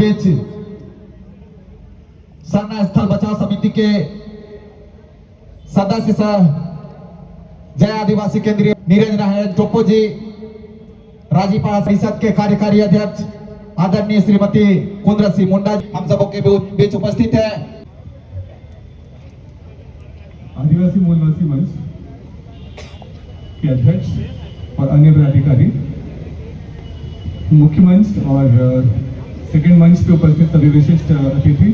बीच सरना स्थल बचाव समिति के सदस्य सह जय आदिवासी केंद्रीय निरंजना है टोपो जी, राज्यपाल परिषद के कार्यकारी अध्यक्ष आदरणीय श्रीमती कुंद्रा सिंह मुंडा हम सबों के बीच उपस्थित है। आदिवासी मूलवासी मंच के अध्यक्ष और अन्य पदाधिकारी, मुख्य मंच और सेकंड मंच पे उपस्थित सभी विशिष्ट अतिथि,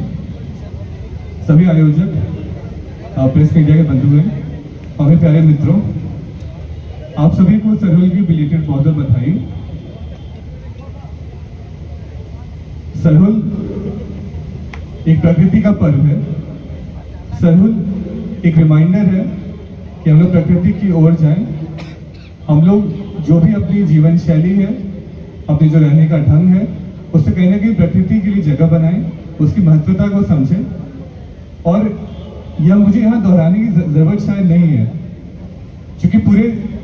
सभी आयोजक, प्रेस मीडिया के बंधुगण और मेरे प्यारे मित्रों, आप सभी को सरहुल की बिलेटेड बहुत बहुत बधाई। सरहुल एक प्रकृति का पर्व है। सरहुल एक रिमाइंडर है कि हम लोग प्रकृति की ओर जाएं। हम लोग जो भी अपनी जीवन शैली है, अपने जो रहने का ढंग है, उससे कहीं ना कहीं प्रकृति के लिए जगह बनाएं, उसकी महत्वता को समझें। और यह मुझे यहाँ दोहराने की जरूरत शायद नहीं है, क्योंकि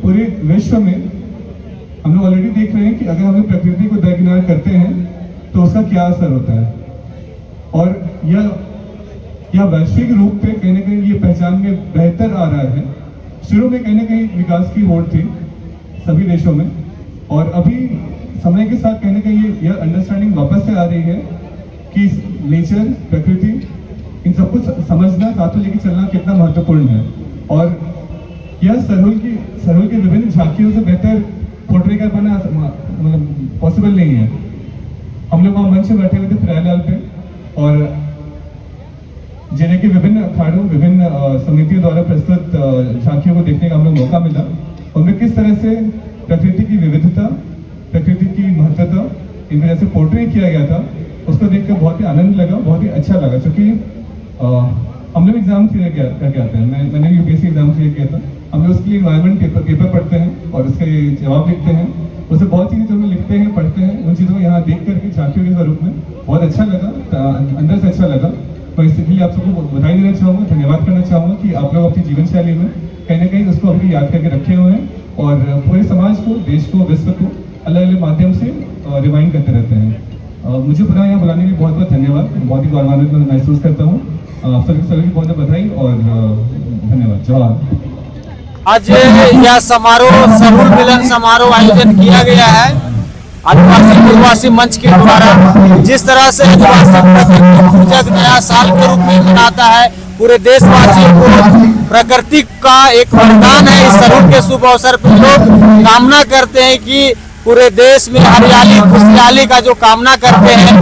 पूरे विश्व में हम लोग ऑलरेडी देख रहे हैं कि अगर हम लोग प्रकृति को दरकिनार करते हैं तो उसका क्या असर होता है। और यह वैश्विक रूप पे कहीं ना कहीं ये पहचान में बेहतर आ रहा है। शुरू में कहीं ना कहीं विकास की होड़ थी सभी देशों में, और अभी समय के साथ कहीं ना कहीं यह अंडरस्टैंडिंग वापस से आ रही है कि नेचर, प्रकृति, इन सबको समझना, साथ में लेके चलना कितना महत्वपूर्ण है। और यह सरहुल के विभिन्न झांकियों से बेहतर पोर्ट्रे कर पाना मतलब पॉसिबल नहीं है। हम लोग वहाँ मंच में बैठे हुए थे फ्रायलाल पे, और जिले के विभिन्न अखाड़ों, विभिन्न समितियों द्वारा प्रस्तुत झांकियों को देखने का हम लोग मौका मिला। उनमें किस तरह से प्रकृति की विविधता, प्रकृति की महत्वता इनमें जैसे पोर्ट्रे किया गया था, उसको देखकर बहुत ही आनंद लगा, बहुत ही अच्छा लगा। क्योंकि हम लोग एग्जाम क्लियर करके आते हैं, मैंने यूपीएससी एग्जाम क्लियर किया था। हम लोग उसके लिए इन्वायरमेंट पेपर पढ़ते हैं और उसके जवाब लिखते हैं। उससे बहुत चीज़ें जो हम लिखते हैं, पढ़ते हैं, उन चीज़ों को यहाँ देख करके झांकियों के स्वरूप में बहुत अच्छा लगा, अंदर से अच्छा लगा। तो इसके लिए आप सबको बधाई देना चाहूँगा, धन्यवाद करना चाहूँगा कि आप लोग अपनी जीवन शैली में कहीं ना कहीं उसको अभी याद करके रखे हुए हैं और पूरे समाज को, देश को, विश्व को अलग अलग माध्यम से रिमाइंड करते रहते हैं। मुझे पुनः यहाँ बुलाने के लिए बहुत बहुत धन्यवाद। बहुत ही गौरवान्वित महसूस करता हूँ। सभी बहुत बहुत बधाई और धन्यवाद। जवाहर। आज यह समारोह सरहुल मिलन समारोह आयोजन किया गया है आदिवासी मूलवासी मंच के द्वारा। जिस तरह से आदिवासी प्रकृति पूजक नया साल के रूप में मनाता है, पूरे देशवासियों को प्रकृति का एक वरदान है। इस सरहुल के शुभ अवसर पर लोग कामना करते हैं कि पूरे देश में हरियाली, खुशहाली का जो कामना करते हैं,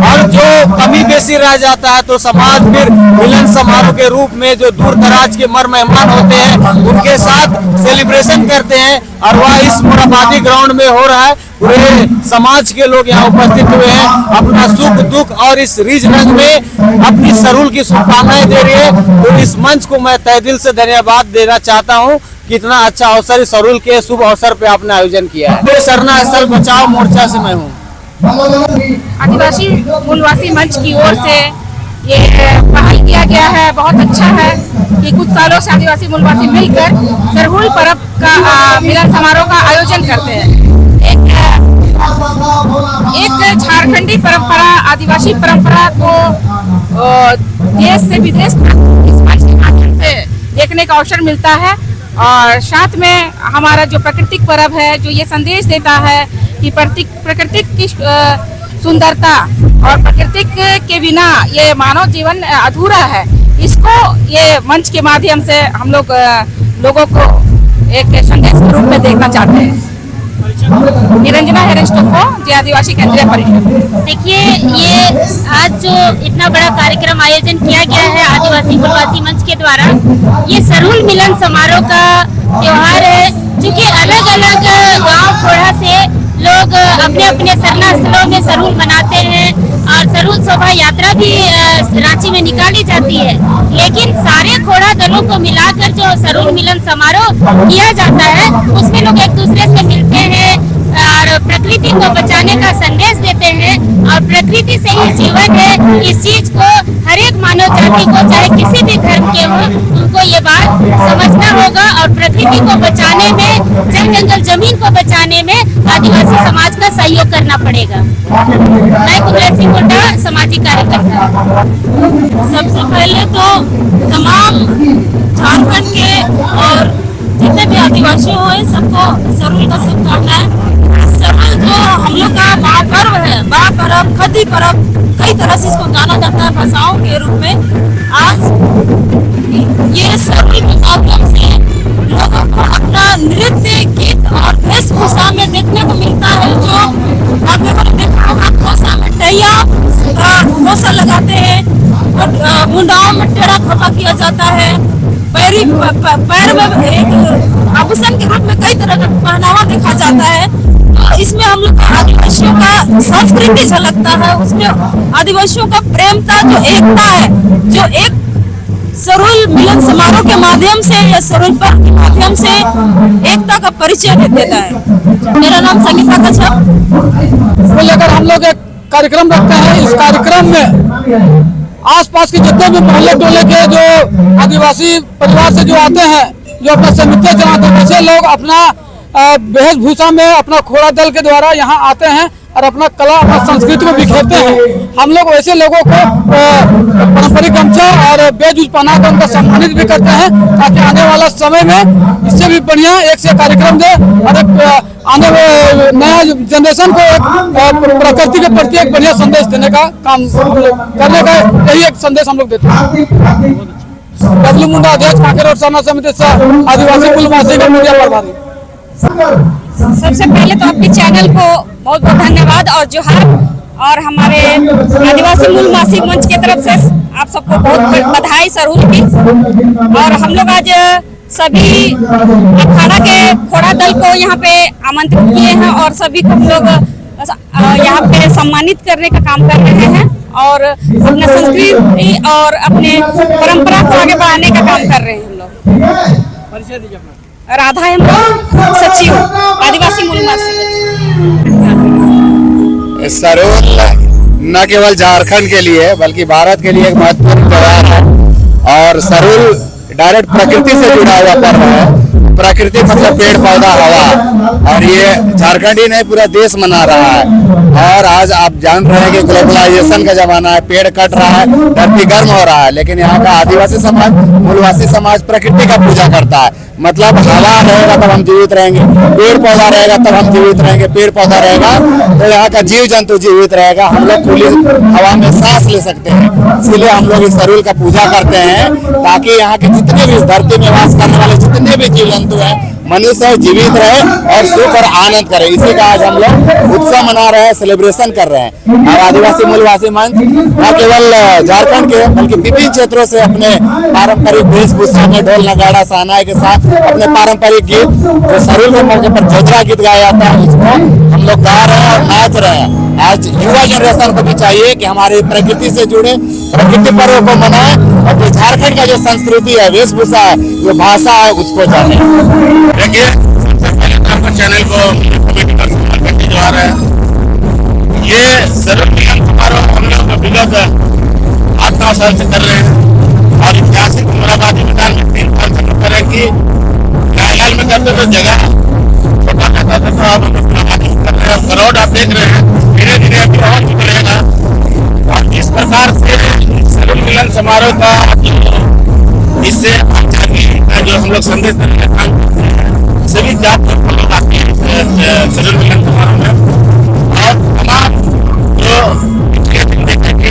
और जो कमी बेसी रह जाता है तो समाज फिर मिलन समारोह के रूप में जो दूर दराज के मर मेहमान होते हैं उनके साथ सेलिब्रेशन करते हैं। और वह इस मोराबादी ग्राउंड में हो रहा है। पूरे समाज के लोग यहाँ उपस्थित हुए हैं, अपना सुख दुख और इस रिज रंग में अपनी सरहुल की शुभकामनाएं दे रही है। तो इस मंच को मैं तहे दिल से धन्यवाद देना चाहता हूँ। कितना अच्छा अवसर इस सरहुल के शुभ अवसर पे आपने आयोजन किया है। सरना स्थल बचाओ मोर्चा से मैं हूँ। आदिवासी मूलवासी मंच की ओर से ये पहल किया गया है। बहुत अच्छा है कि कुछ सालों से आदिवासी मूलवासी मिलकर सरहुल पर्व का मिलन समारोह का आयोजन करते हैं। एक झारखंडी परंपरा, आदिवासी परंपरा को देश से विदेश तक इस मंच के माध्यम से देखने का अवसर मिलता है। और साथ में हमारा जो प्राकृतिक पर्व है, जो ये संदेश देता है कि प्रकृति की सुंदरता और प्रकृति के बिना ये मानव जीवन अधूरा है। इसको ये मंच के माध्यम से हम लोग लोगों को एक संदेश के रूप में देखना चाहते हैं। निरंजना हेरेस्टोपो, जय आदिवासी केंद्रीय परिषद। देखिए, ये आज जो इतना बड़ा कार्यक्रम आयोजन किया गया है आदिवासी मूलवासी मंच के द्वारा, ये सरहुल मिलन समारोह का त्योहार है। क्योंकि अलग अलग गांव खोड़ा से लोग अपने अपने सरना स्थलों में सरहुल मनाते हैं और सरहुल शोभा यात्रा भी रांची में निकाली जाती है। लेकिन सारे खोड़ा दलों को मिलाकर जो सरहुल मिलन समारोह किया जाता है, उसमें लोग एक दूसरे से मिलते हैं, और प्रकृति को बचाने का संदेश देते हैं। और प्रकृति से ही जीवन है, इस चीज को हर एक मानव जाति को, चाहे किसी भी धर्म के हो, उनको ये बात समझना होगा। और प्रकृति को बचाने में, जल जंगल जमीन को बचाने में आदिवासी समाज का सहयोग करना पड़ेगा। मैं कुंदरसी मुंडा, सामाजिक कार्यकर्ता। सबसे पहले तो तमाम झारखंड के और जितने भी आदिवासी हुए सबको सरुल का शुभकामनाएं। सरुल जो हम लोग का महापर्व है, महापर्व, खदी पर्व, कई तरह से इसको जाना जाता है भाषाओं के रूप में। आज ये सरुल के माध्यम से लोगों को अपना नृत्य, गीत और वेशभूषा में देखने को मिलता है। जो आपने देखा होगा, खोसा में टैया खोसा लगाते हैं और मुंडाओं में टेढ़ा खोटा किया जाता है। पैर में एक आभूषण के रूप में कई तरह का पहनावा देखा जाता है। तो इसमें हम लोग आदिवासियों का संस्कृति झलकता है, उसमें आदिवासियों का प्रेमता, जो एकता है, जो एक सरुल मिलन समारोह के माध्यम से या सरुल पर्व के माध्यम से एकता का परिचय देता है। मेरा नाम संगीता कच्छप। को लेकर हम लोग एक कार्यक्रम रखते हैं। इस कार्यक्रम में आसपास के जितने भी मोहल्ले टोले के जो आदिवासी परिवार से जो आते हैं, जो अपना सामित्य चलाते हैं, वैसे लोग अपना वेशभूषा में अपना खोड़ा दल के द्वारा यहाँ आते हैं और अपना कला, अपना संस्कृति को बिखेरते हैं। हम लोग वैसे लोगों को पारंपरिक गमछा और बेज पहना कर उनको सम्मानित भी करते हैं, ताकि आने वाला समय में इससे भी बढ़िया एक से कार्यक्रम दे और आने वाले नया जनरेशन को एक प्रकृति के प्रति एक बढ़िया संदेश देने का काम करने का यही एक संदेश हम लोग देते हैं। डब्ल्यू मुंडा, अध्यक्ष, कांकेर और सरना समिति से आदिवासी कुलवासी का मीडिया प्रभारी। सबसे पहले तो आपके चैनल को बहुत बहुत धन्यवाद और जोहार। और हमारे आदिवासी मूल मासिक मंच की तरफ से आप सबको बहुत बधाई सरुल की। और हम लोग आज सभी अखाड़ा के खोड़ा दल को यहाँ पे आमंत्रित किए हैं और सभी को हम लोग यहाँ पे सम्मानित करने का काम कर रहे हैं और अपना संस्कृति और अपने परंपरा को आगे बढ़ाने का काम कर रहे हैं। हम लोग राधा है, सचिव आदिवासी मूल सरुल न केवल झारखंड के लिए बल्कि भारत के लिए एक महत्वपूर्ण त्योहार है। और सरुल डायरेक्ट प्रकृति से जुड़ा हुआ पर्व है। प्रकृति मतलब पेड़ पौधा हवा, और ये झारखंड ही नहीं पूरा देश मना रहा है। और आज आप जान रहे हैं कि ग्लोबलाइजेशन का जमाना है, पेड़ कट रहा है, धरती गर्म हो रहा है, लेकिन यहाँ का आदिवासी समाज, मूलवासी समाज प्रकृति का पूजा करता है। मतलब हवा रहेगा तब हम जीवित रहेंगे, पेड़ पौधा रहेगा तब हम जीवित रहेंगे, पेड़ पौधा रहेगा तो यहाँ का जीव जंतु जीवित रहेगा, हम लोग खुली हवा में सांस ले सकते हैं। इसलिए हम लोग इस सरुल का पूजा करते हैं ताकि यहाँ के जितने भी धरती में वास करने वाले जितने भी जीव जंतु हैं, मनुष्य जीवित रहे और सुख और आनंद करे। इसी का आज हम लोग उत्सव मना रहे हैं, सेलिब्रेशन कर रहे हैं। और आदिवासी मूलवासी मंच न केवल झारखंड के बल्कि विभिन्न क्षेत्रों से अपने पारंपरिक वेशभूषा में ढोल नगाड़ा सहनाई के साथ अपने पारंपरिक गीत, जो सरुल के मौके पर जोजरा गीत गाया जाता है, उसको हम लोग गा रहे हैं और नाच रहे हैं। आज युवा जनरेशन को भी चाहिए कि हमारे प्रकृति से जुड़े, प्रकृति पर्व को मनाए और जो झारखंड का जो संस्कृति है, वेशभूषा है, जो भाषा है, उसको जाने। देखिए, सबसे पहले तो आपका चैनल को कमेटी का सम्मान करते जा रहे हैं। ये सरुल मिलन समारोह हम लोग विगत 8-9 साल से कर रहे हैं और ऐतिहासिक मुरादाबादी मैदान में 3 साल से कर रहे हैं कि नायलाल में करते तो जगह छोटा रहता था, तो अब हम कर रहे हैं। क्राउड आप देख रहे हैं धीरे धीरे अभी और निकलेगा। और इस प्रकार से सरुल मिलन समारोह का इससे जो हम लोग संदेश देने का काम करते हैं, सभी जात के लोग आते हैं सरुल मिलन समारोह में। और तमाम जो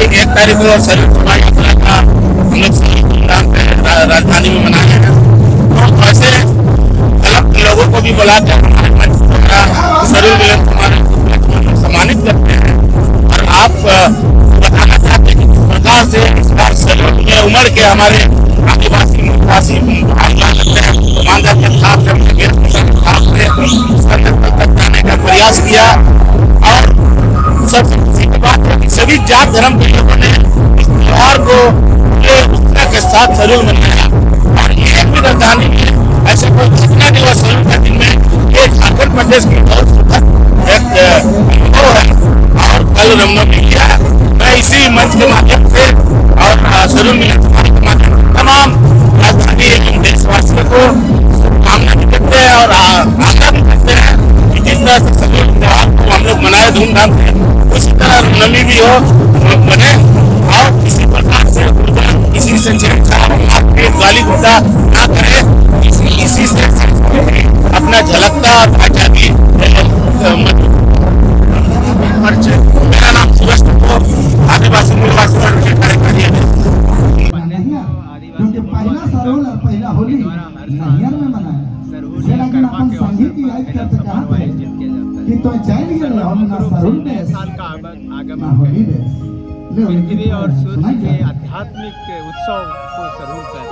1 तारीख को सरुल समाज यात्रा का हम लोग धूमधाम से राजधानी में मनाए हैं। तो ऐसे अलग लोगों को भी बुलाते हैं, हमारे मंच द्वारा सरुल मिलन समारोह सम्मानित करते हैं। और आप बताना चाहते हैं कि किस प्रकार से इस बार सरुल में उमड़ के हमारे आदिवासी मूलवासी ईमानदार के साथ जाने का प्रयास किया। और सबसे खुशी की बात है कि सभी जात धर्म के लोगों ने इस त्योहार को उत्साह के साथ सरुल मनाया। और ये भी राजधानी में ऐसे कोई घटना नहीं हुआ सरुल के दिन में, ये झारखंड प्रदेश की बहुत सुखद अनुभव है और कल रामनवमी किया है। मैं इसी मंच के माध्यम से और सरूल मिलन समारोह के माध्यम से तमाम राजधानी एवं देशवासियों को शुभकामना भी देते हैं और आशा भी करते हैं कि जिस तरह से सरूल त्योहार को हम लोग मनाए धूमधाम से, उसी तरह रामनवमी भी बने और किसी प्रकार से किसी से छेड़छाड़ मारपीट गाली गुस्सा ना करे, इसी से अपना झलकता भाषा भी परिचय। मेरा नाम सुरेश ठाकुर, आदिवासी निर्वाचन मंच के कार्यकारी क्योंकि पहला सरोल और पहला होली नैहर में मनाया, लेकिन अपन संगीत की याद करते कहा थे कि तो चैन गए और ना सरोल में ना होली में पृथ्वी और सूर्य के आध्यात्मिक उत्सव को सरूल कर